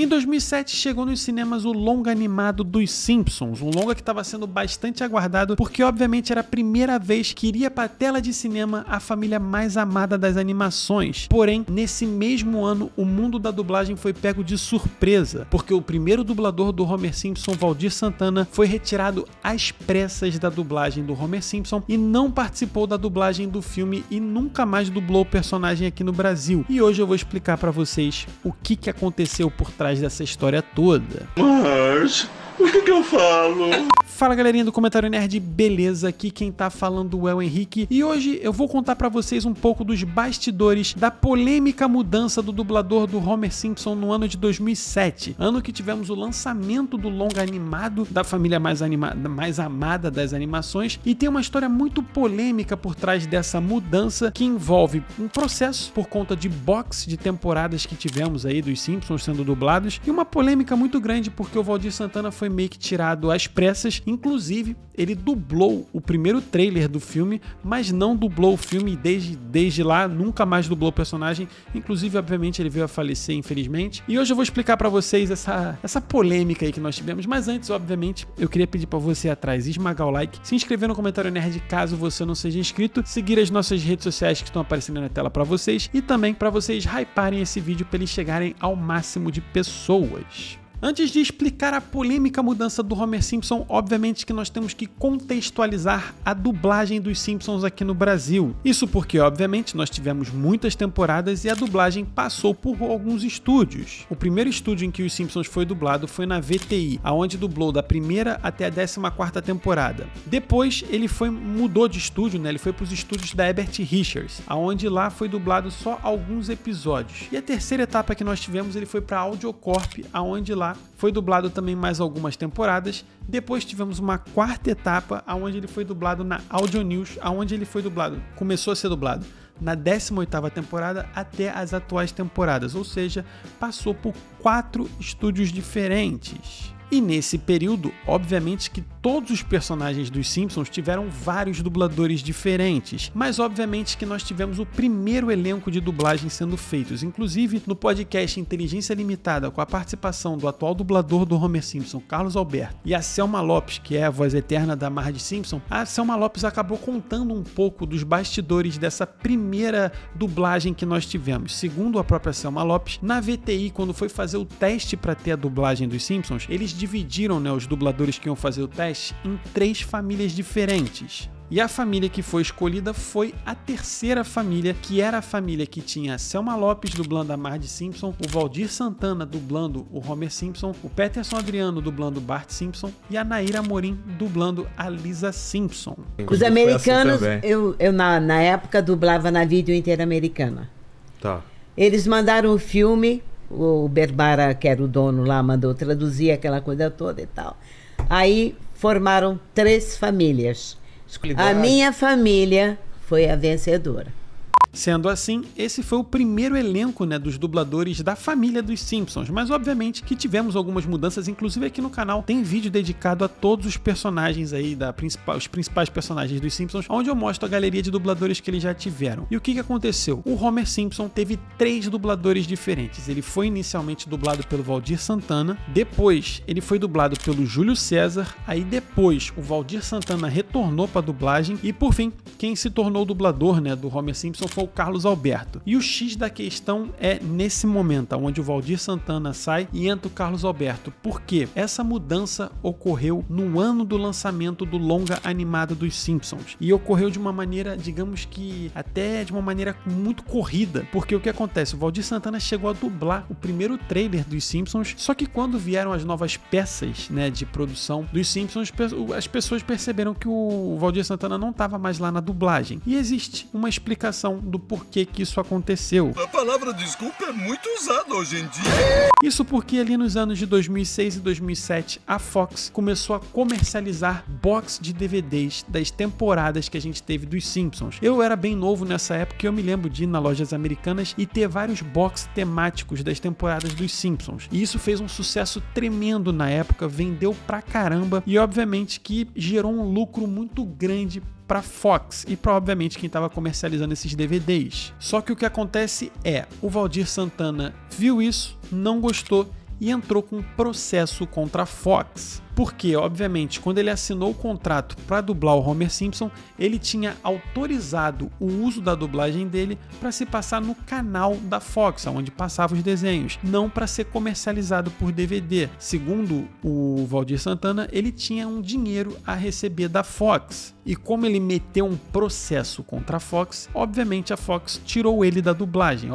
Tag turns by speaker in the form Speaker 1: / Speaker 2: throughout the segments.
Speaker 1: Em 2007 chegou nos cinemas o longa animado dos Simpsons, um longa que estava sendo bastante aguardado porque obviamente era a primeira vez que iria para a tela de cinema a família mais amada das animações. Porém, nesse mesmo ano o mundo da dublagem foi pego de surpresa, porque o primeiro dublador do Homer Simpson, Valdir Santana, foi retirado às pressas da dublagem do Homer Simpson e não participou da dublagem do filme e nunca mais dublou o personagem aqui no Brasil. E hoje eu vou explicar para vocês o que aconteceu por trás dessa história toda.
Speaker 2: Mas o que eu falo?
Speaker 1: Fala galerinha do Comentário Nerd, beleza? Aqui quem tá falando é o Henrique e hoje eu vou contar pra vocês um pouco dos bastidores da polêmica mudança do dublador do Homer Simpson no ano de 2007, ano que tivemos o lançamento do longa animado da família mais amada das animações, e tem uma história muito polêmica por trás dessa mudança que envolve um processo por conta de box de temporadas que tivemos aí dos Simpsons sendo dublados e uma polêmica muito grande porque o Valdir Santana foi meio que tirado às pressas. Inclusive, ele dublou o primeiro trailer do filme, mas não dublou o filme desde lá, nunca mais dublou o personagem. Inclusive, obviamente, ele veio a falecer, infelizmente. E hoje eu vou explicar pra vocês essa polêmica aí que nós tivemos. Mas antes, obviamente, eu queria pedir pra você ir atrás, esmagar o like, se inscrever no Comentário Nerd caso você não seja inscrito, seguir as nossas redes sociais que estão aparecendo na tela pra vocês e também pra vocês hyparem esse vídeo pra eles chegarem ao máximo de pessoas. Antes de explicar a polêmica mudança do Homer Simpson, obviamente que nós temos que contextualizar a dublagem dos Simpsons aqui no Brasil. Isso porque, obviamente, nós tivemos muitas temporadas e a dublagem passou por alguns estúdios. O primeiro estúdio em que os Simpsons foi dublado foi na VTI, aonde dublou da primeira até a 14ª temporada. Depois ele mudou de estúdio, ele foi para os estúdios da Herbert Richards, aonde lá foi dublado só alguns episódios. E a terceira etapa que nós tivemos, ele foi para a Audiocorp, aonde lá foi dublado também mais algumas temporadas. Depois tivemos uma quarta etapa, onde ele foi dublado na Audio News, onde ele começou a ser dublado na 18ª temporada até as atuais temporadas, ou seja, passou por 4 estúdios diferentes. E nesse período, obviamente que todos os personagens dos Simpsons tiveram vários dubladores diferentes, mas obviamente que nós tivemos o primeiro elenco de dublagem sendo feitos, inclusive no podcast Inteligência Limitada, com a participação do atual dublador do Homer Simpson, Carlos Alberto, e a Selma Lopes, que é a voz eterna da Marge Simpson. A Selma Lopes acabou contando um pouco dos bastidores dessa primeira dublagem que nós tivemos. Segundo a própria Selma Lopes, na VTI, quando foi fazer o teste para ter a dublagem dos Simpsons, eles dividiram os dubladores que iam fazer o teste em 3 famílias diferentes. E a família que foi escolhida foi a terceira família, que era a família que tinha a Selma Lopes dublando a Marge Simpson, o Valdir Santana dublando o Homer Simpson, o Peterson Adriano dublando o Bart Simpson e a Naira Amorim dublando a Lisa Simpson.
Speaker 3: Os americanos, eu na época dublava na Vídeo Interamericana.
Speaker 4: Tá.
Speaker 3: Eles mandaram o filme, o Berbara, que era o dono lá, mandou traduzir aquela coisa toda e tal. Aí formaram 3 famílias. A minha família foi a vencedora.
Speaker 1: Sendo assim, esse foi o primeiro elenco dos dubladores da família dos Simpsons, mas obviamente que tivemos algumas mudanças, inclusive aqui no canal tem vídeo dedicado a todos os personagens aí, os principais personagens dos Simpsons, onde eu mostro a galeria de dubladores que eles já tiveram. E o que aconteceu? O Homer Simpson teve 3 dubladores diferentes. Ele foi inicialmente dublado pelo Valdir Santana, depois ele foi dublado pelo Júlio César, aí depois o Valdir Santana retornou para a dublagem e por fim, quem se tornou o dublador do Homer Simpson foi o Carlos Alberto. E o X da questão é nesse momento, onde o Valdir Santana sai e entra o Carlos Alberto. Por quê? Essa mudança ocorreu no ano do lançamento do longa animado dos Simpsons. E ocorreu de uma maneira, digamos que até de uma maneira muito corrida. Porque o que acontece? O Valdir Santana chegou a dublar o primeiro trailer dos Simpsons, só que quando vieram as novas peças de produção dos Simpsons, as pessoas perceberam que o Valdir Santana não estava mais lá na dublagem. E existe uma explicação do porquê que isso aconteceu.
Speaker 2: A palavra desculpa é muito usada hoje em dia.
Speaker 1: Isso porque ali nos anos de 2006 e 2007, a Fox começou a comercializar box de DVDs das temporadas que a gente teve dos Simpsons. Eu era bem novo nessa época e eu me lembro de ir nas lojas americanas e ter vários box temáticos das temporadas dos Simpsons. E isso fez um sucesso tremendo na época, vendeu pra caramba e obviamente que gerou um lucro muito grande para Fox e para obviamente quem estava comercializando esses DVDs. Só que o que acontece é, o Valdir Santana viu isso, não gostou e entrou com um processo contra a Fox. Porque, obviamente, quando ele assinou o contrato para dublar o Homer Simpson, ele tinha autorizado o uso da dublagem dele para se passar no canal da Fox, onde passava os desenhos, não para ser comercializado por DVD. Segundo o Valdir Santana, ele tinha um dinheiro a receber da Fox. E como ele meteu um processo contra a Fox, obviamente a Fox tirou ele da dublagem.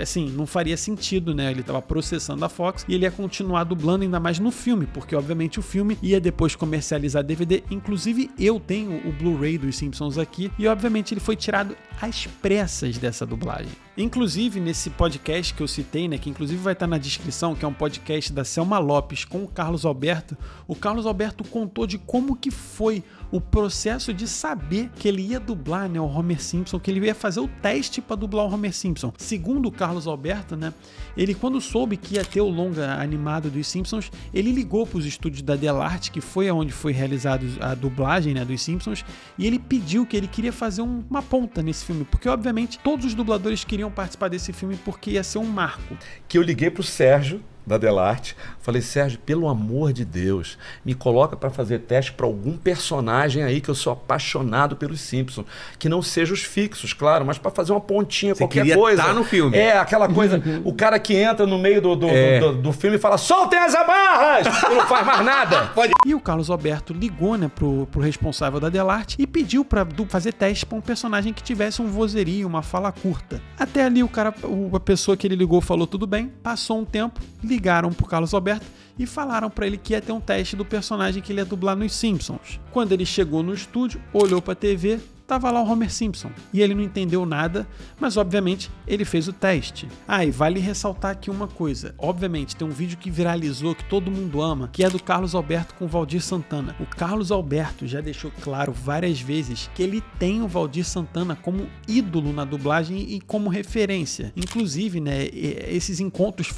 Speaker 1: Assim, não faria sentido, né? Ele estava processando a Fox e ele ia continuar dublando ainda mais no filme, porque obviamente o filme ia depois comercializar DVD. Inclusive eu tenho o Blu-ray dos Simpsons aqui e obviamente ele foi tirado às pressas dessa dublagem. Inclusive nesse podcast que eu citei, né, que inclusive vai estar na descrição, que é um podcast da Selma Lopes com o Carlos Alberto, o Carlos Alberto contou de como que foi o processo de saber que ele ia dublar, né, o Homer Simpson, que ele ia fazer o teste para dublar o Homer Simpson. Segundo o Carlos Alberto, né, ele quando soube que ia ter o longa animado dos Simpsons, ele ligou para os estúdios da Delarte, que foi onde foi realizada a dublagem, né, dos Simpsons, e ele pediu que ele queria fazer uma ponta nesse filme, porque obviamente todos os dubladores queriam participar desse filme porque ia ser um marco.
Speaker 4: Que eu liguei pro Sérgio da Delarte, falei: Sérgio, pelo amor de Deus, me coloca para fazer teste para algum personagem aí que eu sou apaixonado pelos Simpsons, que não seja os fixos, claro, mas para fazer uma pontinha,
Speaker 5: você
Speaker 4: qualquer
Speaker 5: queria
Speaker 4: coisa.
Speaker 5: Tá no filme.
Speaker 4: É, aquela coisa, o cara que entra no meio do filme e fala: soltem as amarras! E não faz mais nada.
Speaker 1: E o Carlos Alberto ligou, né, pro responsável da Delarte e pediu para fazer teste para um personagem que tivesse um vozerio, uma fala curta. Até ali a pessoa que ele ligou falou tudo bem, passou um tempo, ligaram pro Carlos Alberto e falaram para ele que ia ter um teste do personagem que ele ia dublar nos Simpsons. Quando ele chegou no estúdio, olhou para a TV, tava lá o Homer Simpson. E ele não entendeu nada, mas obviamente ele fez o teste. Ah, e vale ressaltar aqui uma coisa. Obviamente tem um vídeo que viralizou, que todo mundo ama, que é do Carlos Alberto com o Valdir Santana. O Carlos Alberto já deixou claro várias vezes que ele tem o Valdir Santana como ídolo na dublagem e como referência. Inclusive, né, esses encontros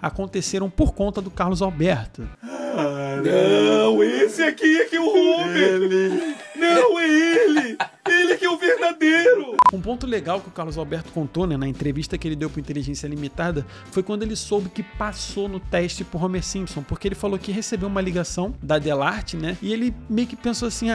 Speaker 1: aconteceram por conta do Carlos Alberto.
Speaker 5: Não, esse aqui é que é o Homer. Não, é ele. Ele que é o verdadeiro.
Speaker 1: Um ponto legal que o Carlos Alberto contou, né, na entrevista que ele deu para Inteligência Limitada, foi quando ele soube que passou no teste pro Homer Simpson, porque ele falou que recebeu uma ligação da Delarte, né, e ele meio que pensou assim,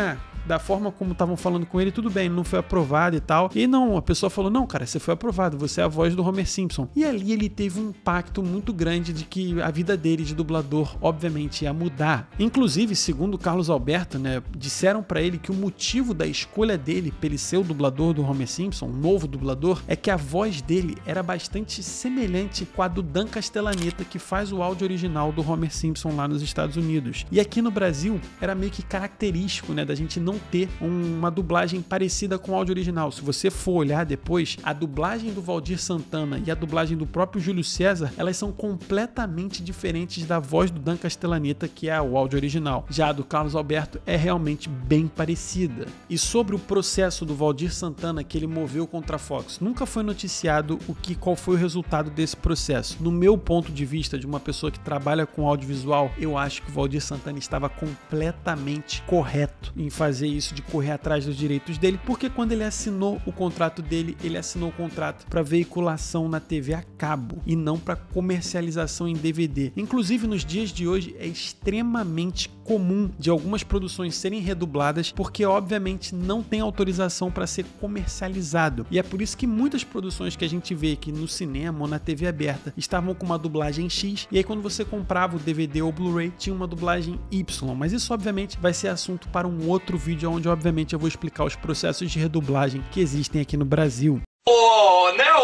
Speaker 1: da forma como estavam falando com ele, tudo bem, ele não foi aprovado e tal. E não, a pessoa falou: não, cara, você foi aprovado, você é a voz do Homer Simpson. E ali ele teve um impacto muito grande de que a vida dele de dublador, obviamente, ia mudar. Inclusive, segundo o Carlos Alberto, né, disseram pra ele que o motivo da escolha dele pra ele ser o dublador do Homer Simpson, um novo dublador, é que a voz dele era bastante semelhante com a do Dan Castellaneta, que faz o áudio original do Homer Simpson lá nos Estados Unidos. E aqui no Brasil, era meio que característico, né, da gente não ter uma dublagem parecida com o áudio original. Se você for olhar depois, a dublagem do Valdir Santana e a dublagem do próprio Júlio César, elas são completamente diferentes da voz do Dan Castellaneta, que é o áudio original. Já a do Carlos Alberto é realmente bem parecida. E sobre o processo do Valdir Santana que ele moveu contra a Fox, nunca foi noticiado qual foi o resultado desse processo. No meu ponto de vista, de uma pessoa que trabalha com audiovisual, eu acho que o Valdir Santana estava completamente correto em fazer isso, de correr atrás dos direitos dele, porque quando ele assinou o contrato dele, ele assinou o contrato para veiculação na TV a cabo e não para comercialização em DVD. Inclusive, nos dias de hoje, é extremamente comum de algumas produções serem redubladas, porque obviamente não tem autorização para ser comercializado. E é por isso que muitas produções que a gente vê aqui no cinema ou na TV aberta estavam com uma dublagem X, e aí quando você comprava o DVD ou Blu-ray, tinha uma dublagem Y. Mas isso obviamente vai ser assunto para um outro vídeo, onde obviamente eu vou explicar os processos de redublagem que existem aqui no Brasil.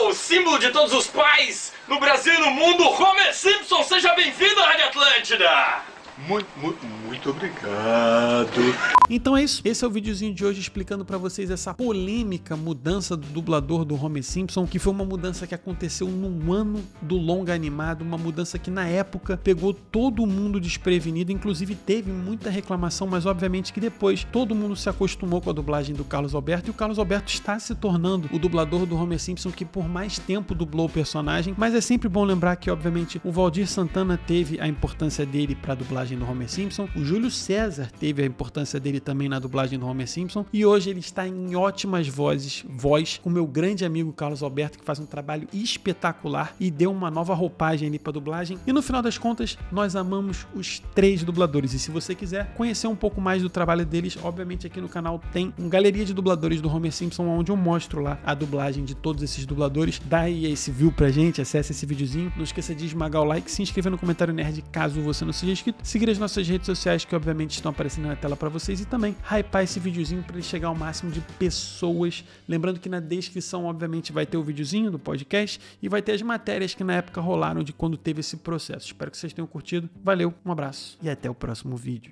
Speaker 2: O símbolo de todos os pais no Brasil e no mundo, Homer Simpson, seja bem-vindo à Rádio Atlântida! Muito obrigado.
Speaker 1: Então é isso. Esse é o videozinho de hoje explicando pra vocês essa polêmica mudança do dublador do Homer Simpson, que foi uma mudança que aconteceu no ano do longa animado, uma mudança que na época pegou todo mundo desprevenido, inclusive teve muita reclamação, mas obviamente que depois todo mundo se acostumou com a dublagem do Carlos Alberto, e o Carlos Alberto está se tornando o dublador do Homer Simpson que por mais tempo dublou o personagem. Mas é sempre bom lembrar que obviamente o Valdir Santana teve a importância dele pra dublagem dublagem do Homer Simpson. O Júlio César teve a importância dele também na dublagem do Homer Simpson. E hoje ele está em ótimas voz com meu grande amigo Carlos Alberto, que faz um trabalho espetacular e deu uma nova roupagem ali pra dublagem. E no final das contas, nós amamos os 3 dubladores. E se você quiser conhecer um pouco mais do trabalho deles, obviamente aqui no canal tem uma galeria de dubladores do Homer Simpson, onde eu mostro lá a dublagem de todos esses dubladores. Dá aí esse view pra gente, acesse esse videozinho. Não esqueça de esmagar o like, se inscrever no comentário nerd caso você não seja inscrito. Seguir as nossas redes sociais que obviamente estão aparecendo na tela pra vocês e também hypar esse videozinho pra ele chegar ao máximo de pessoas. Lembrando que na descrição obviamente vai ter o videozinho do podcast e vai ter as matérias que na época rolaram de quando teve esse processo. Espero que vocês tenham curtido. Valeu, um abraço e até o próximo vídeo.